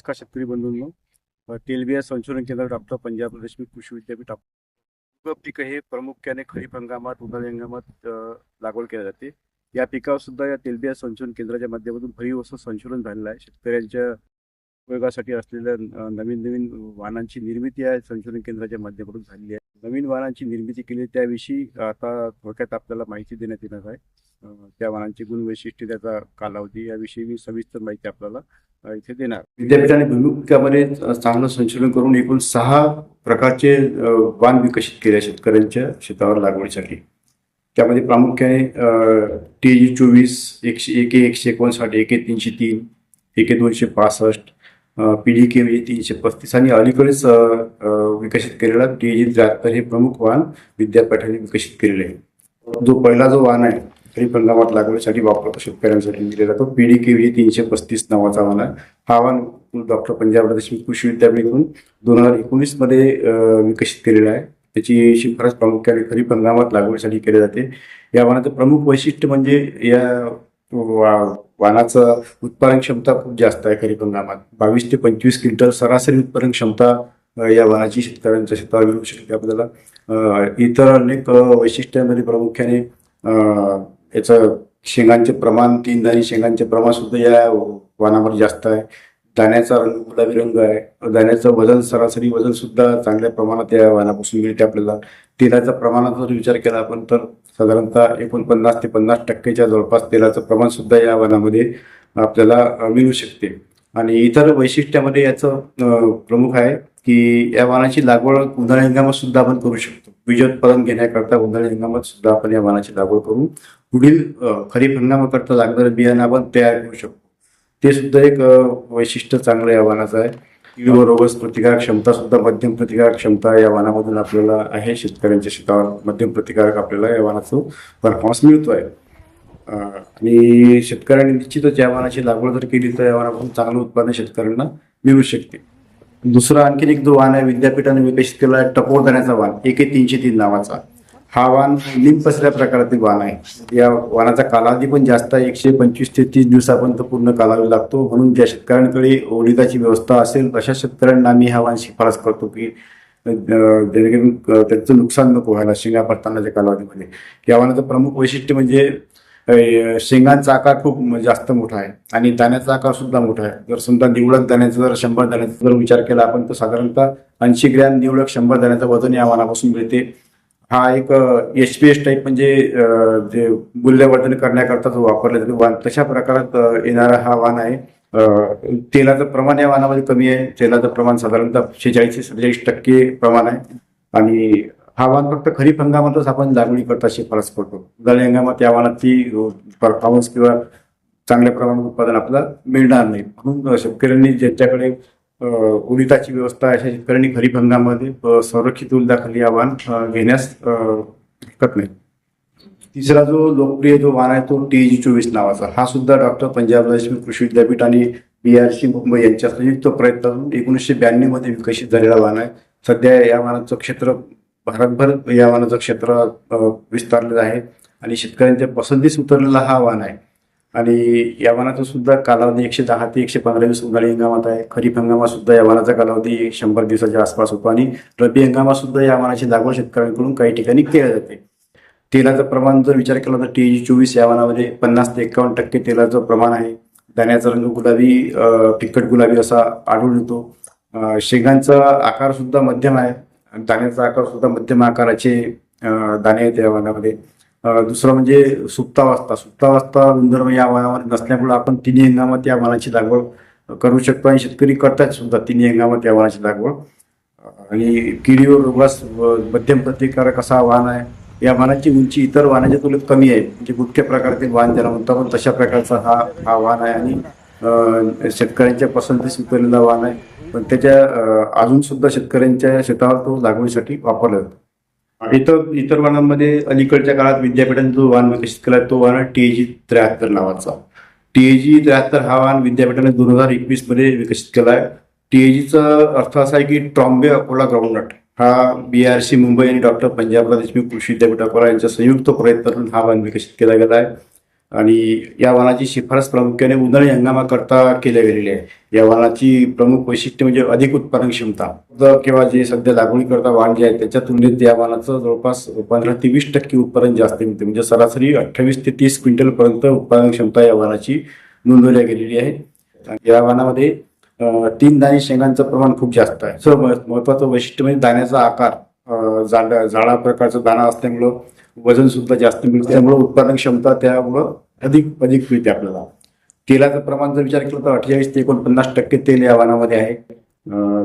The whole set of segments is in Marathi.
नमस्कार शेतकरी बंधूंनो. तेलबिया संशोधन केंद्र डॉक्टर पंजाब देशमुख कृषी विद्यापीठ पीक हे प्रामुख्याने खरीप हंगामात उन्हाळी हंगामात लागवड केली जाते. या पिकावर सुद्धा या तेलबिया संशोधन केंद्राच्या माध्यमातून भरीव असं संशोधन झालेलं आहे. शेतकऱ्यांच्या उपयोगासाठी असलेल्या नवीन नवीन वाहनांची निर्मिती या संशोधन केंद्राच्या माध्यमातून झालेली आहे. नवीन वाहनांची निर्मिती केली त्याविषयी आता थोडक्यात आपल्याला माहिती देण्यात येणार आहे. त्या वाहनांची गुणवैशिष्ट्ये, त्याचा कालावधी याविषयी मी सविस्तर माहिती आपल्याला इथे देणार. विद्यापीठाने भूमिकामध्ये चांगलं संशोधन करून एकूण 6 प्रकारचे वाण विकसित केले शेतकऱ्यांच्या शेतावर लागवडीसाठी. त्यामध्ये प्रामुख्याने TG24, 159, 1 303, 1 265, PDK म्हणजे 335 आणि अलीकडेच विकसित केलेला TG73 हे प्रमुख वाहन विद्यापीठाने विकसित केलेले आहे. जो पहिला वाहन आहे खरीप हंगामात लागवडीसाठी वापरतो शेतकऱ्यांसाठी दिलेला तो PDK 335 नावाचा वाहन आहे. हा वाहन डॉक्टर पंजाब देशमुख कृषी विद्यापीठातून 2019 मध्ये विकसित केलेला आहे. त्याची शिफारस प्रामुख्याने खरीप हंगामात लागवडीसाठी केली जाते. या वाहनाचं प्रमुख वैशिष्ट्य म्हणजे या वाहनाचं उत्पादन क्षमता खूप जास्त आहे. खरीप हंगामात 22 ते 25 क्विंटल सरासरी उत्पादन क्षमता या वाहनाची शेतकऱ्यांच्या शेतावर मिळू शकते. आपल्याला इतर अनेक वैशिष्ट्यांमध्ये प्रामुख्याने याचं शेंगांचे प्रमाण, 3 दाणी शेंगांचे प्रमाण सुद्धा या वाहनामध्ये जास्त आहे. दाण्याचा रंग गुलाबी रंग आहे. दाण्याचं वजन, सरासरी वजन सुद्धा चांगल्या प्रमाणात या वाहनापासून मिळते. आपल्याला तेलाच्या प्रमाणाचा जर विचार केला आपण तर साधारणतः 49 ते 50% जवळपास तेलाचं प्रमाण सुद्धा या वाहनामध्ये आपल्याला मिळू शकते. आणि इतर वैशिष्ट्यामध्ये याचं प्रमुख आहे की या वाहनाची लागवड उन्हाळी हंगामात सुद्धा आपण करू शकतो. बीजोत्पादन घेण्याकरता उन्हाळी हंगामात सुद्धा आपण या वाहनाची लागवड करून पुढील खरीप हंगामाकरता लागणारं बियाणं आपण तयार करू शकतो. ते सुद्धा एक वैशिष्ट्य चांगलं या वाहनाचं आहे. कीड व रोग प्रतिकारक क्षमता सुद्धा मध्यम प्रतिकारक क्षमता या वाहनामधून आपल्याला आहे. शेतकऱ्यांच्या शेतावर मध्यम प्रतिकारक आपल्याला या वाहनाचं परफॉर्मन्स मिळतो आहे. आणि शेतकऱ्यांनी निश्चितच या वाहनाची लागवड जर केली तर या वाहनापासून चांगलं उत्पादन शेतकऱ्यांना मिळू शकते. दुसरा आणखीन एक जो वाहन आहे विद्यापीठाने विकसित केला आहे टपोर दाण्याचा वाहन, 1 303 नावाचा. हा वाहन लिंपसल्या प्रकारातील वाहन आहे. या वाहनाचा कालावधी पण जास्त आहे. 125 ते 30 दिवसापर्यंत पूर्ण कालावधी लागतो. म्हणून ज्या शेतकऱ्यांकडे ओलिताची व्यवस्था असेल अशा शेतकऱ्यांना मी हा वाहन शिफारस करतो की जेणेकरून त्यांचं नुकसान नको व्हायला शेंगा पडतानाच्या कालावधीमध्ये. या वाहनाचं प्रमुख वैशिष्ट्य म्हणजे शेंगांचा आकार खूप जास्त मोठा आहे आणि दाण्याचा आकार सुद्धा मोठा आहे. जर समजा निवडक दाण्याचा जर 100 दाण्याचा जर विचार केला आपण तर साधारणतः 80 ग्रॅम निवडक 100 दाण्याचं वजन या वाहनापासून मिळते. हा एक SPS टाईप म्हणजे जे मूल्यवर्धन करण्याकरता जो वापरला जातो वाहन तशा प्रकारात येणारा हा वाहन आहे. तेलाचं प्रमाण या वाहनामध्ये कमी आहे. तेलाचं प्रमाण साधारणतः 46 ते 47% प्रमाण आहे. आणि हा वाहन फक्त खरीप हंगामातच आपण लागवडी करता शिफारस करतो. उन्हाळी हंगामात या वाहनाची परफॉर्मन्स किंवा चांगल्या प्रमाणात उत्पादन आपल्याला मिळणार नाही. म्हणून शेतकऱ्यांनी ज्यांच्याकडे उडीदाची व्यवस्था अशा शेतकऱ्यांनी खरीप हंगामामध्ये संरक्षित उडीदाखाली या वाहन घेण्यास हरकत नाही. तिसरा जो लोकप्रिय वाहन आहे तो TG24 नावाचा. हा सुद्धा डॉक्टर पंजाब देशमुख कृषी विद्यापीठ आणि BRC मुंबई यांच्या संयुक्त प्रयत्नातून 1992 मध्ये विकसित झालेला वाहन आहे. सध्या या वाहनाचं क्षेत्र भारतभर या वाहनाचं क्षेत्र विस्तारलेलं आहे आणि शेतकऱ्यांच्या पसंतीस उतरलेला हा वाहन आहे. आणि या वाहनाचा सुद्धा कालावधी 110 ते 115 दिवस उन्हाळी हंगामात आहे. खरीप हंगामात सुद्धा या वाहनाचा कालावधी 100 दिवसाच्या आसपास होतो आणि रब्बी हंगामात सुद्धा या वाहनाची लागवड शेतकऱ्यांकडून काही ठिकाणी केली जाते. तेलाचं प्रमाण जर विचार केला तर TG24 या वाहनामध्ये 50 ते 51% तेलाचं प्रमाण आहे. दाण्याचा रंग गुलाबी, फिकट गुलाबी असा आढळून येतो. शेंगांचा आकार सुद्धा मध्यम आहे. दाण्याचा आकार सुद्धा मध्यम आकाराचे दाणे आहेत या वाहनामध्ये. दुसरं म्हणजे सुप्तावस्था गुणधर्म या वाहनामध्ये नसल्यामुळे आपण तिन्ही हंगामात या वाहनाची लागवड करू शकतो आणि शेतकरी करतात सुद्धा तिन्ही हंगामात या वाहनाची लागवड. आणि किडीवर रोगास मध्यम प्रतिकारक असा वाहन आहे. या वाहनाची उंची इतर वाहनाच्या तुलनेत कमी आहे. म्हणजे गुटक्या प्रकारातील वाहन ज्याला म्हणतो आपण तशा प्रकारचा हा वाहन आहे आणि शेतकऱ्यांच्या पसंतीस उतरलेला वाहन आहे. पण त्याच्या अजून सुद्धा शेतकऱ्यांच्या शेतावर तो लागवडीसाठी वापरला जातो. इतर वाहनांमध्ये अलीकडच्या काळात विद्यापीठाने जो वाहन विकसित केला तो वाहन TG73 नावाचा. TG73 हा वाहन विद्यापीठाने 2021 मध्ये विकसित केला आहे. TG अर्थ असा आहे की ट्रॉम्बे अकोला ग्राउंडनट. हा BRC मुंबई आणि डॉक्टर पंजाब देशमुख कृषी विद्यापीठ अकोला यांच्या संयुक्त प्रयत्नातून हा वाहन विकसित केला गेला आहे. आणि या वाहनाची शिफारस प्रामुख्याने उन्हाळी हंगामाकरता केल्या गेलेली आहे. या वाहनाची प्रमुख वैशिष्ट्य म्हणजे अधिक उत्पादन क्षमता. किंवा जे सध्या लागवडीकरता वाहन जे आहे त्याच्या तुलनेत या वाहनाचं जवळपास 15 ते 20% उत्पादन जास्त मिळते. म्हणजे सरासरी 28 ते 30 क्विंटल पर्यंत उत्पादन क्षमता या वाहनाची नोंदवल्या गेलेली आहे. या वाहनामध्ये 3 दाणे शेंगांचं प्रमाण खूप जास्त आहे. महत्वाचं वैशिष्ट्य म्हणजे दाण्याचा आकार झाडा प्रकारचा दाणा असल्यामुळं वजन सुद्धा जास्त मिळते. त्यामुळे उत्पादन क्षमता त्यामुळं अधिक मिळते आपल्याला. तेलाचं प्रमाण जर विचार केला तर 48 ते 49% तेल या वाहनामध्ये आहे.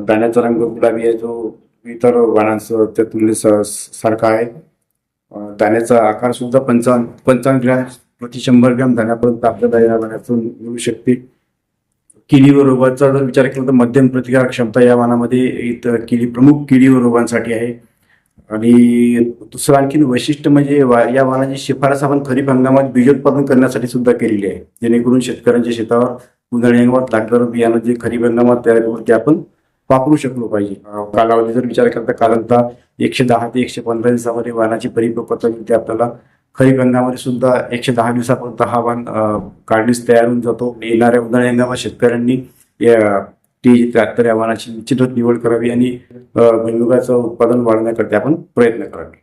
दाण्याचा रंग गुलाबी आहे, जो इतर वाहनांचा त्या तुलनेत सारखा आहे. दाण्याचा आकार सुद्धा 55 ग्रॅम प्रति 100 ग्रॅम दाण्यापर्यंत आपल्याला या वाहनातून मिळू शकते. किडी व रोगाचा जर विचार केला तर मध्यम प्रतिकारक क्षमता या वाहनामध्ये इतर प्रमुख किडी व रोगांसाठी आहे. आणि दुसरं आणखीन वैशिष्ट्य म्हणजे या वाहनाची शिफारस आपण खरीप हंगामात बीजोत्पादन करण्यासाठी सुद्धा केलेली आहे, जेणेकरून शेतकऱ्यांच्या शेतावर उन्हाळी हंगामात लागणारं बियाणं जे खरीप हंगामात तयार करून ते आपण वापरू शकलो पाहिजे. कालावधी जर विचार केला तर साधारणतः 110 ते 115 दिवसामध्ये वाहनाची परिपक्वता मिळते आपल्याला. खरीप हंगामामध्ये सुद्धा 110 दिवसापर्यंत हा वाहन काढणीस तयार होऊन जातो. येणाऱ्या उन्हाळी हंगामात शेतकऱ्यांनी ट्रॅक्टर या वाहनाची निश्चितच निवड करावी आणि भुईमुगाचं उत्पादन वाढवण्याकरता आपण प्रयत्न करावे.